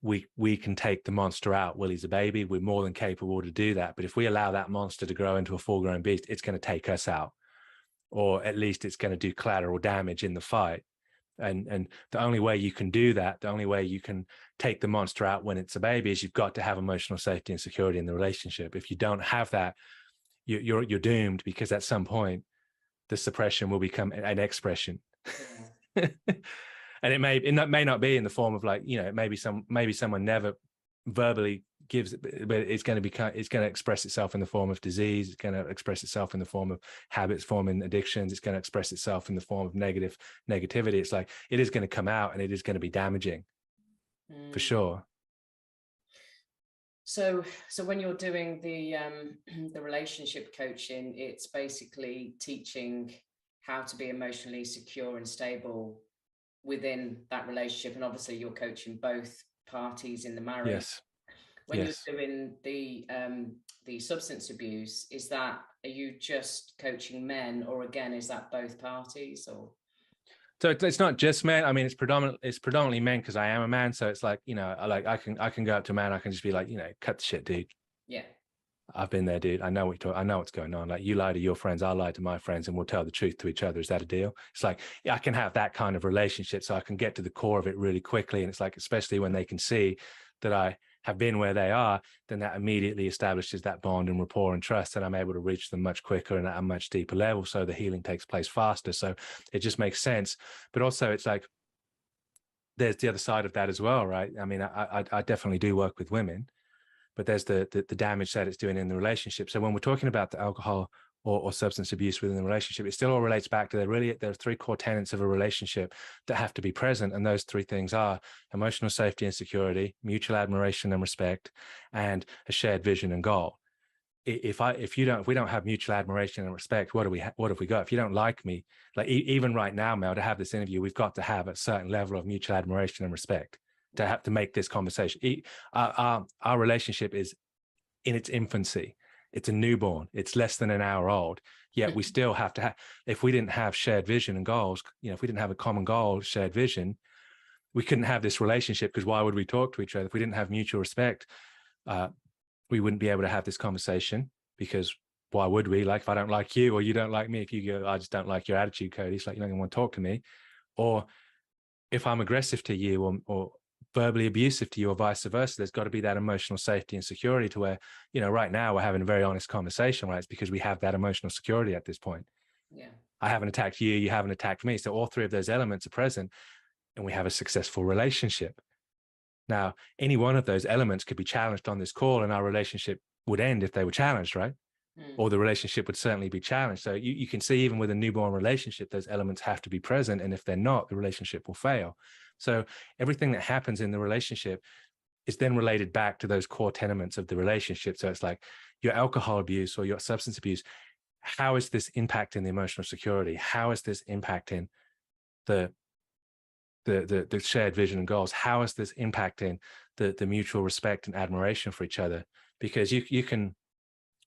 we can take the monster out. Well, he's a baby. We're more than capable to do that. But if we allow that monster to grow into a full-grown beast, it's going to take us out, or at least it's going to do collateral damage in the fight. And the only way you can do that, the only way you can take the monster out when it's a baby, is you've got to have emotional safety and security in the relationship. If you don't have that, you're doomed, because at some point the suppression will become an expression. Yeah. And it may not be in the form of, like, you know, maybe someone never verbally gives it, but it's going to express itself in the form of disease. It's going to express itself in the form of habits forming addictions. It's going to express itself in the form of negativity. It's like, it is going to come out, and it is going to be damaging for sure. So when you're doing the relationship coaching, it's basically teaching how to be emotionally secure and stable within that relationship. And obviously you're coaching both parties in the marriage. Yes. When you're doing the substance abuse, are you just coaching men, or again, is that both parties? Or so it's not just men. I mean, it's predominantly men, because I am a man. So it's like, you know, I can go up to a man. I can just be like, you know, cut the shit, dude. Yeah. I've been there, dude. I know what's going on. Like, you lie to your friends, I'll lie to my friends, and we'll tell the truth to each other. Is that a deal? It's like, yeah, I can have that kind of relationship, so I can get to the core of it really quickly. And it's like, especially when they can see that I have been where they are, then that immediately establishes that bond and rapport and trust, and I'm able to reach them much quicker and at a much deeper level. So the healing takes place faster. So it just makes sense. But also, it's like, there's the other side of that as well, right? I mean, I definitely do work with women, but there's the damage that it's doing in the relationship. So when we're talking about the alcohol or substance abuse within the relationship, it still all relates back to there are three core tenets of a relationship that have to be present. And those three things are emotional safety and security, mutual admiration and respect, and a shared vision and goal. If we don't have mutual admiration and respect, what have we got? If you don't like me, like even right now, Mel, to have this interview, we've got to have a certain level of mutual admiration and respect to have to make this conversation. Our relationship is in its infancy. It's a newborn. It's less than an hour old. Yet we still have to have, if we didn't have shared vision and goals, you know, if we didn't have a common goal, shared vision, we couldn't have this relationship, because why would we talk to each other? If we didn't have mutual respect, we wouldn't be able to have this conversation, because why would we? Like, if I don't like you, or you don't like me, if you go, I just don't like your attitude, Cody, it's like, you're not going to want to talk to me. Or if I'm aggressive to you, or verbally abusive to you, or vice versa, there's got to be that emotional safety and security to where, you know, right now we're having a very honest conversation, right? It's because we have that emotional security at this point. Yeah. I haven't attacked you, you haven't attacked me. So all three of those elements are present, and we have a successful relationship. Now, any one of those elements could be challenged on this call, and our relationship would end if they were challenged, right? Or the relationship would certainly be challenged. So you can see, even with a newborn relationship, those elements have to be present. And if they're not, the relationship will fail. So everything that happens in the relationship is then related back to those core tenets of the relationship. So it's like your alcohol abuse or your substance abuse. How is this impacting the emotional security? How is this impacting the shared vision and goals? How is this impacting the mutual respect and admiration for each other? Because you can,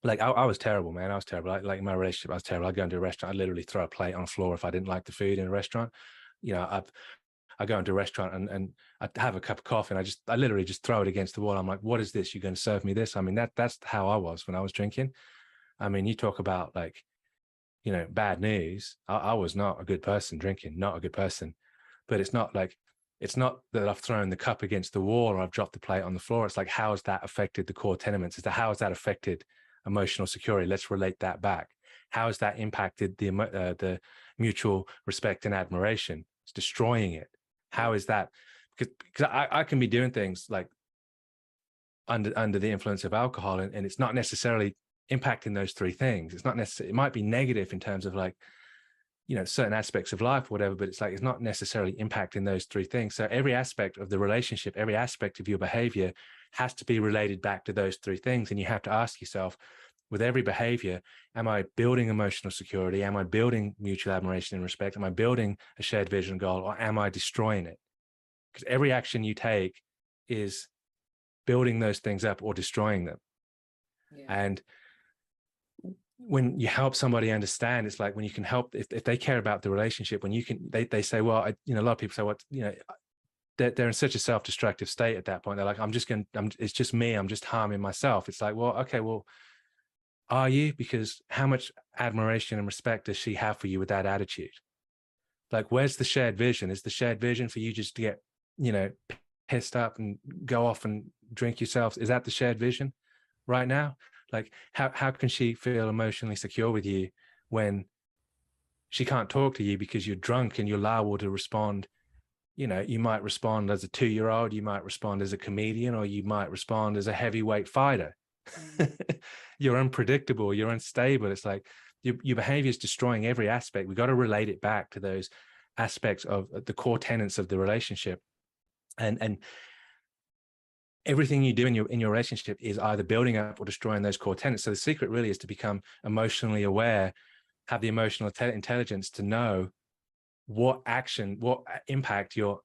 like, I was terrible, man. I was terrible. Like in my relationship, I was terrible. I'd go into a restaurant, I'd literally throw a plate on the floor if I didn't like the food in a restaurant. You know, I go into a restaurant and I'd have a cup of coffee, and I literally just throw it against the wall. I'm like, what is this? You're going to serve me this? I mean, that's how I was when I was drinking. I mean, you talk about, like, you know, bad news. I was not a good person drinking, not a good person. But it's not that I've thrown the cup against the wall or I've dropped the plate on the floor. It's like, how has that affected the core tenements? How has that affected emotional security? Let's relate that back. How has that impacted the mutual respect and admiration? It's destroying it. How is that? Because I can be doing things like under the influence of alcohol, and it's not necessarily impacting those three things. It's not necessarily, it might be negative in terms of, like, you know, certain aspects of life or whatever, but it's like, it's not necessarily impacting those three things. So every aspect of the relationship, every aspect of your behavior has to be related back to those three things. And you have to ask yourself, with every behavior, am I building emotional security? Am I building mutual admiration and respect? Am I building a shared vision goal, or am I destroying it? Because every action you take is building those things up or destroying them. Yeah. And when you help somebody understand, it's like, when you can help, if they care about the relationship, when you can, they say, well, you know, a lot of people say, well, you know, they're in such a self-destructive state at that point. They're like, it's just me, I'm just harming myself. It's like, well, okay, well, are you? Because how much admiration and respect does she have for you with that attitude? Like, where's the shared vision? Is the shared vision for you just to get, pissed up and go off and drink yourselves? Is that the shared vision right now? Like, how can she feel emotionally secure with you when she can't talk to you because you're drunk and you're liable to respond? You might respond as a 2-year-old, you might respond as a comedian, or you might respond as a heavyweight fighter. You're unpredictable, you're unstable. It's like your behavior is destroying every aspect. We've got to relate it back to those aspects of the core tenets of the relationship. And everything you do in your relationship is either building up or destroying those core tenets. So the secret really is to become emotionally aware, have the emotional intelligence to know what impact your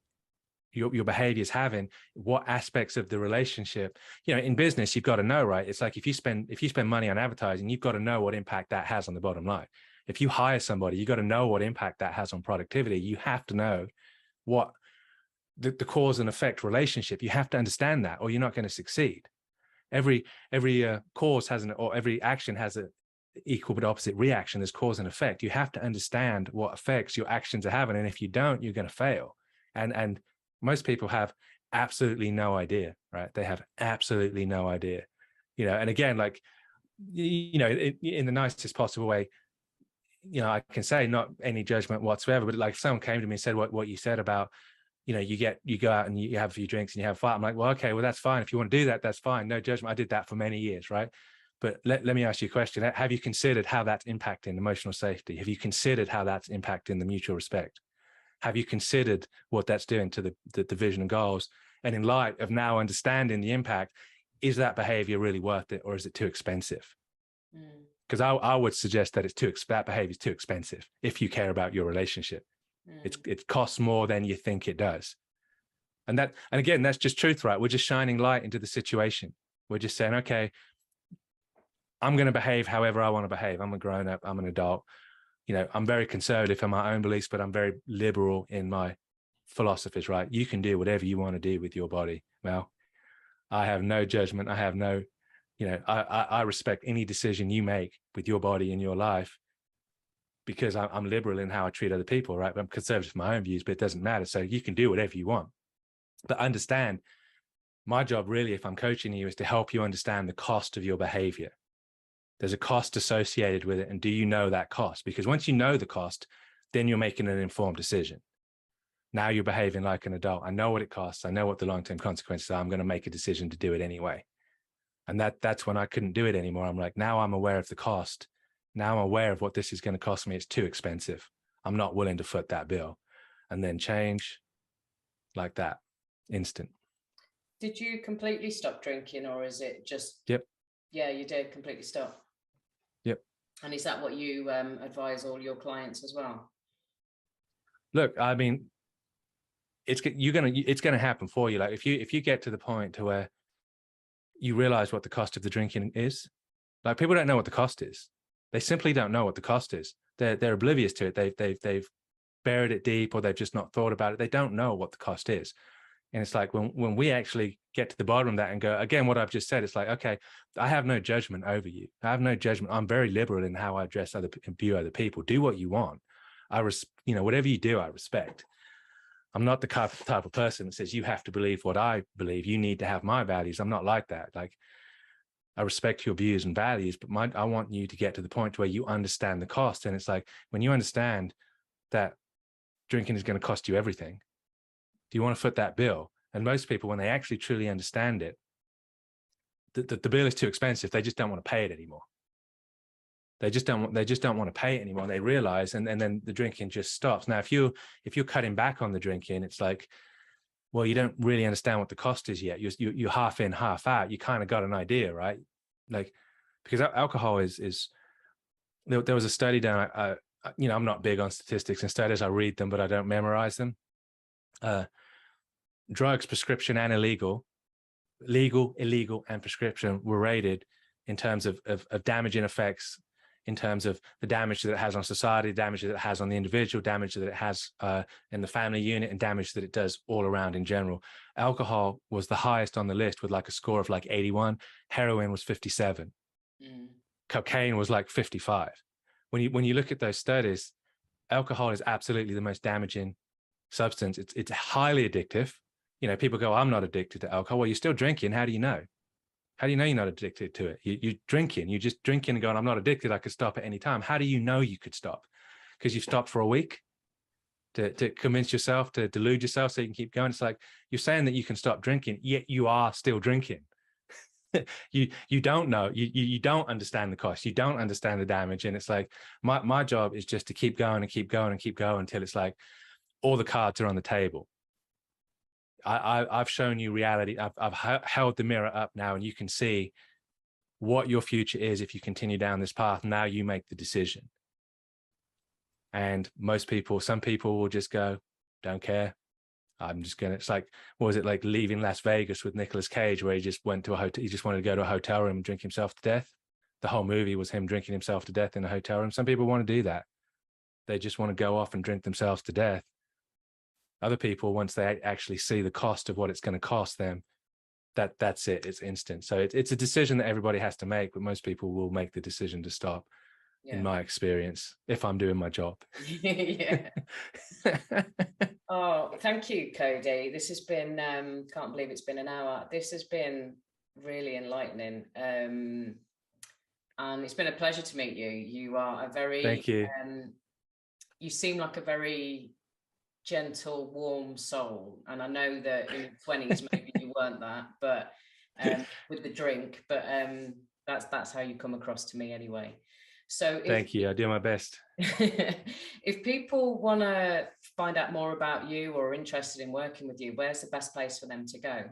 behavior is having, what aspects of the relationship. In business, you've got to know, right? It's like if you spend money on advertising, you've got to know what impact that has on the bottom line. If you hire somebody, you've got to know what impact that has on productivity. You have to know what the cause and effect relationship. You have to understand that, or you're not going to succeed. Every cause has or every action has a equal but opposite reaction. There's cause and effect. You have to understand what effects your actions are having, and if you don't, you're going to fail. And most people have absolutely no idea, right? They have absolutely no idea, and again, like, in the nicest possible way, I can say not any judgment whatsoever, but like if someone came to me and said what you said about, you go out and you have a few drinks and you have a fight. I'm like, well, okay, well, that's fine. If you want to do that, that's fine. No judgment. I did that for many years, right? But let me ask you a question. Have you considered how that's impacting emotional safety? Have you considered how that's impacting the mutual respect? Have you considered what that's doing to the vision and goals? And in light of now understanding the impact, is that behavior really worth it, or is it too expensive? Because I would suggest that that behavior is too expensive if you care about your relationship. It costs more than you think it does. And again, that's just truth, right? We're just shining light into the situation. We're just saying, okay, I'm going to behave however I want to behave. I'm a grown up, I'm an adult. I'm very conservative in my own beliefs, but I'm very liberal in my philosophies, right? You can do whatever you want to do with your body. Well, I have no judgment. I have no, I respect any decision you make with your body in your life, because I'm liberal in how I treat other people, right? But I'm conservative in my own views, but it doesn't matter. So you can do whatever you want. But understand, my job really, if I'm coaching you, is to help you understand the cost of your behavior. There's a cost associated with it. And do you know that cost? Because once you know the cost, then you're making an informed decision. Now you're behaving like an adult. I know what it costs. I know what the long-term consequences are. I'm going to make a decision to do it anyway. And that's when I couldn't do it anymore. I'm like, now I'm aware of the cost. Now I'm aware of what this is going to cost me. It's too expensive. I'm not willing to foot that bill. And then change like that, instant. Did you completely stop drinking, or is it just... Yep. Yeah, you did completely stop. Yep. And is that what you advise all your clients as well? Look, I mean, it's going to happen for you. Like if you get to the point to where you realize what the cost of the drinking is, like people don't know what the cost is. They simply don't know what the cost is. They're oblivious to it. They've buried it deep, or they've just not thought about it. They don't know what the cost is. And it's like when we actually get to the bottom of that and go, again, what I've just said, it's like, okay, I have no judgment over you. I have no judgment. I'm very liberal in how I address and view other people. Do what you want. Whatever you do, I respect. I'm not the type of person that says you have to believe what I believe. You need to have my values. I'm not like that. Like, I respect your views and values, but I want you to get to the point where you understand the cost. And it's like, when you understand that drinking is going to cost you everything, do you want to foot that bill? And most people, when they actually truly understand it, the bill is too expensive. They just don't want to pay it anymore. They just don't want to pay it anymore. And they realize, and then the drinking just stops. Now, if you're cutting back on the drinking, it's like, well, you don't really understand what the cost is yet. You're half in, half out. You kind of got an idea, right? Like, because alcohol is there was a study done. I'm not big on statistics and studies. I read them, but I don't memorize them. Drugs, prescription and illegal, illegal, and prescription were rated in terms of damaging effects in terms of the damage that it has on society, damage that it has on the individual, damage that it has in the family unit, and damage that it does all around in general. Alcohol was the highest on the list with like a score of like 81. Heroin was 57. Cocaine was like 55. When you look at those studies, alcohol is absolutely the most damaging substance. It's highly addictive. You know, people go, I'm not addicted to alcohol. Well, you're still drinking. How do you know? How do you know you're not addicted to it? You're drinking. You're just drinking and going, I'm not addicted. I could stop at any time. How do you know you could stop? Because you've stopped for a week to convince yourself, to delude yourself so you can keep going. It's like you're saying that you can stop drinking, yet you are still drinking. you don't know. You don't understand the cost. You don't understand the damage. And it's like my job is just to keep going and keep going and keep going until it's like all the cards are on the table. I've shown you reality. I've held the mirror up now, and you can see what your future is if you continue down this path. Now you make the decision. And some people will just go, don't care. I'm just gonna. It's like, what was it like leaving Las Vegas with Nicolas Cage, where he just went to a hotel. He just wanted to go to a hotel room and drink himself to death. The whole movie was him drinking himself to death in a hotel room. Some people want to do that. They just want to go off and drink themselves to death. Other people, once they actually see the cost of what it's going to cost them, that's it. It's instant. So it's a decision that everybody has to make, but most people will make the decision to stop, in my experience, if I'm doing my job. Yeah. Oh, thank you, Cody. This has been, can't believe it's been an hour. This has been really enlightening. And it's been a pleasure to meet you. You are a very, thank you. You seem like a very gentle, warm soul, and I know that in your 20s maybe you weren't that, but with the drink, but that's how you come across to me anyway. So thank you. I do my best. If people want to find out more about you or are interested in working with you, where's the best place for them to go?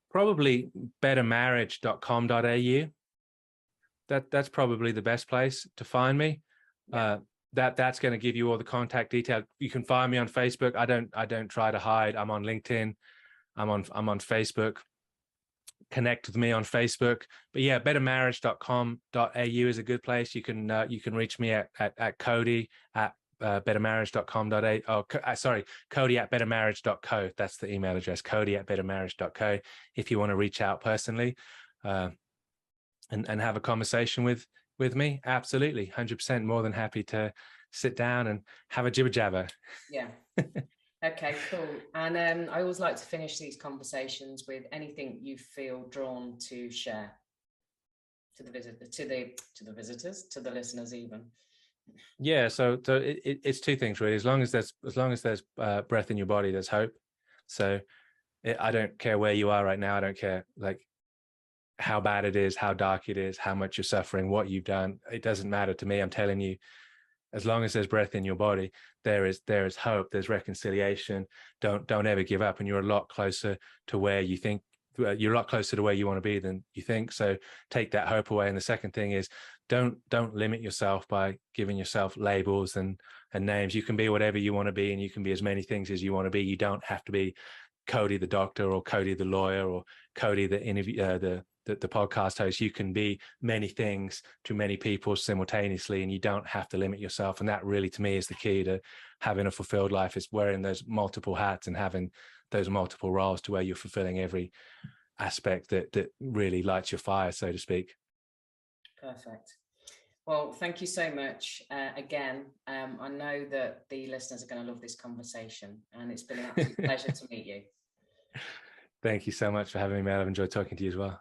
Probably bettermarriage.com.au. That's probably the best place to find me. Yeah. That's going to give you all the contact detail. You can find me on Facebook. I don't try to hide. I'm on LinkedIn. I'm on Facebook. Connect with me on Facebook. But yeah, bettermarriage.com.au is a good place. You can reach me at Cody at bettermarriage.com.au. Oh, sorry, Cody at bettermarriage.co. That's the email address, Cody at bettermarriage.co. If you want to reach out personally and have a conversation with me, absolutely, 100% more than happy to sit down and have a jibber jabber. Yeah. Okay, cool. And I always like to finish these conversations with anything you feel drawn to share to the visitors, to the listeners, even. Yeah, so it's two things really. As long as there's breath in your body, there's hope. So I don't care where you are right now. I don't care like how bad it is, how dark it is, how much you're suffering, what you've done. It doesn't matter to me. I'm telling you, as long as there's breath in your body, there is hope, there's reconciliation. Don't ever give up, and you're a lot closer to where you think, you're a lot closer to where you want to be than you think. So take that hope away. And the second thing is don't limit yourself by giving yourself labels and names. You can be whatever you want to be, and you can be as many things as you want to be. You don't have to be Cody the doctor or Cody the lawyer or Cody the podcast host. You can be many things to many people simultaneously, and you don't have to limit yourself. And that really, to me, is the key to having a fulfilled life, is wearing those multiple hats and having those multiple roles to where you're fulfilling every aspect that really lights your fire, so to speak. Perfect. Well, thank you so much again. I know that the listeners are going to love this conversation, and it's been an absolute pleasure to meet you. Thank you so much for having me, Mel. I've enjoyed talking to you as well.